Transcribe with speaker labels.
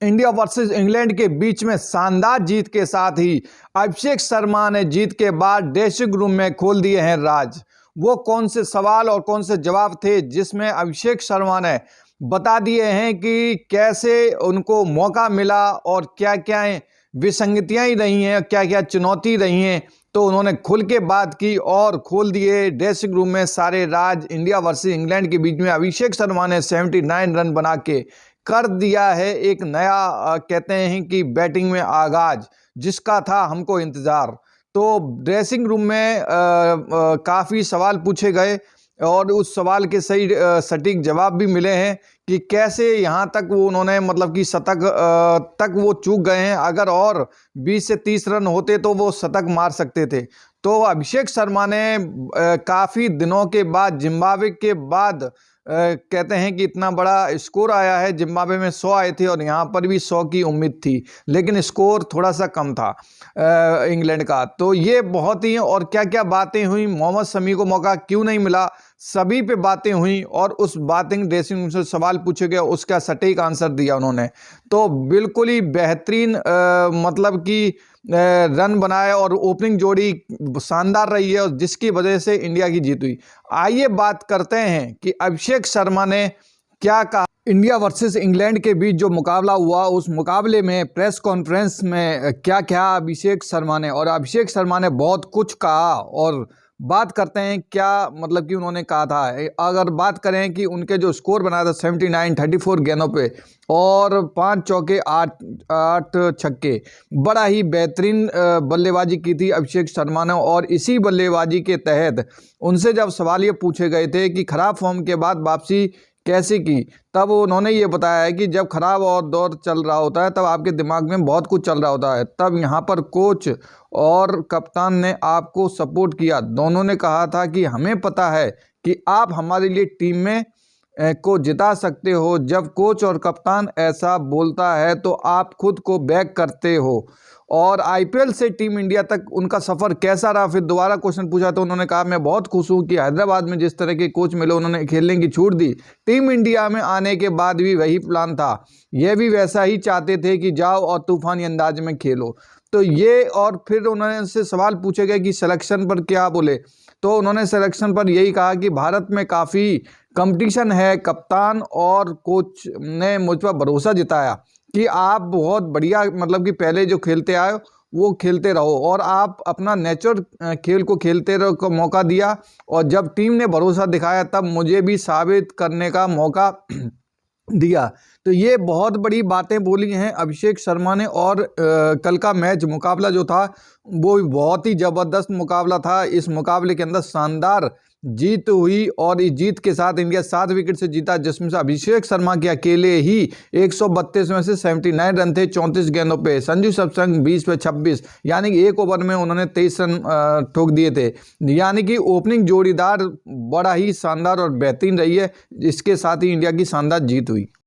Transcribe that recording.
Speaker 1: India versus England के बीच में शानदार जीत के साथ ही अभिषेक शर्मा ने जीत के बाद ड्रेसिंग रूम में खोल दिए हैं राज। वो कौन से सवाल और कौन से जवाब थे जिसमें अभिषेक शर्मा ने बता दिए हैं कि कैसे उनको मौका मिला और क्या क्या विसंगतियां ही रही हैं, क्या क्या चुनौती रही हैं। तो उन्होंने खुल के बात की और खोल दिए ड्रेसिंग रूम में सारे राज। इंडिया वर्सेस इंग्लैंड के बीच में अभिषेक शर्मा ने 79 रन बना के कर दिया है एक नया कहते हैं कि बैटिंग में आगाज, जिसका था हमको इंतजार। तो ड्रेसिंग रूम में काफ़ी सवाल पूछे गए और उस सवाल के सही सटीक जवाब भी मिले हैं कि कैसे यहाँ तक वो उन्होंने मतलब कि शतक तक वो चूक गए हैं। अगर और 20 से 30 रन होते तो वो शतक मार सकते थे। तो अभिषेक शर्मा ने काफ़ी दिनों के बाद, जिम्बाब्वे के बाद कहते हैं कि इतना बड़ा स्कोर आया है। जिम्बाब्वे में 100 आए थे और यहाँ पर भी 100 की उम्मीद थी, लेकिन स्कोर थोड़ा सा कम था इंग्लैंड का। तो ये बहुत ही, और क्या क्या बातें हुई, मोहम्मद शमी को मौका क्यों नहीं मिला, सभी पे बातें हुई और उस बातें ड्रेसिंग रूम से सवाल पूछे गए, उसका सटीक आंसर दिया उन्होंने। तो बिल्कुल ही बेहतरीन मतलब कि रन बनाए और ओपनिंग जोड़ी शानदार रही है और जिसकी वजह से इंडिया की जीत हुई। आइए बात करते हैं कि अभिषेक शर्मा ने क्या कहा। इंडिया वर्सेस इंग्लैंड के बीच जो मुकाबला हुआ, उस मुकाबले में प्रेस कॉन्फ्रेंस में क्या क्या अभिषेक शर्मा ने, और अभिषेक शर्मा ने बहुत कुछ कहा। और बात करते हैं क्या मतलब कि उन्होंने कहा था। अगर बात करें कि उनके जो स्कोर बनाया था 79 34 गेंदों पे और 5 चौके 8 छक्के, बड़ा ही बेहतरीन बल्लेबाजी की थी अभिषेक शर्मा ने। और इसी बल्लेबाजी के तहत उनसे जब सवाल ये पूछे गए थे कि खराब फॉर्म के बाद वापसी कैसे की, तब उन्होंने ये बताया है कि जब खराब और दौर चल रहा होता है तब आपके दिमाग में बहुत कुछ चल रहा होता है, तब यहाँ पर कोच और कप्तान ने आपको सपोर्ट किया। दोनों ने कहा था कि हमें पता है कि आप हमारे लिए टीम में को जिता सकते हो। जब कोच और कप्तान ऐसा बोलता है तो आप खुद को बैक करते हो। और आईपीएल से टीम इंडिया तक उनका सफ़र कैसा रहा, फिर दोबारा क्वेश्चन पूछा तो उन्होंने कहा मैं बहुत खुश हूँ कि हैदराबाद में जिस तरह के कोच मिले उन्होंने खेलने की छूट दी। टीम इंडिया में आने के बाद भी वही प्लान था, यह भी वैसा ही चाहते थे कि जाओ और तूफानी अंदाज में खेलो। तो ये, और फिर उन्होंने से सवाल पूछे गए कि सिलेक्शन पर क्या बोले, तो उन्होंने सिलेक्शन पर यही कहा कि भारत में काफ़ी कंपटीशन है। कप्तान और कोच ने मुझ पर भरोसा जताया कि आप बहुत बढ़िया मतलब कि पहले जो खेलते आए वो खेलते रहो और आप अपना नेचुरल खेल को खेलते रहो को मौका दिया। और जब टीम ने भरोसा दिखाया तब मुझे भी साबित करने का मौका दिया। तो ये बहुत बड़ी बातें बोली हैं अभिषेक शर्मा ने। और कल का मैच मुकाबला जो था वो बहुत ही ज़बरदस्त मुकाबला था। इस मुकाबले के अंदर शानदार जीत हुई और इस जीत के साथ इंडिया 7 विकेट से जीता, जिसमें से अभिषेक शर्मा के अकेले ही 132 में से 79 रन थे 34 गेंदों पे। संजू सैमसन 20 पे 26, यानी कि एक ओवर में उन्होंने 23 रन ठोक दिए थे। यानी कि ओपनिंग जोड़ीदार बड़ा ही शानदार और बेहतरीन रही है, इसके साथ ही इंडिया की शानदार जीत हुई।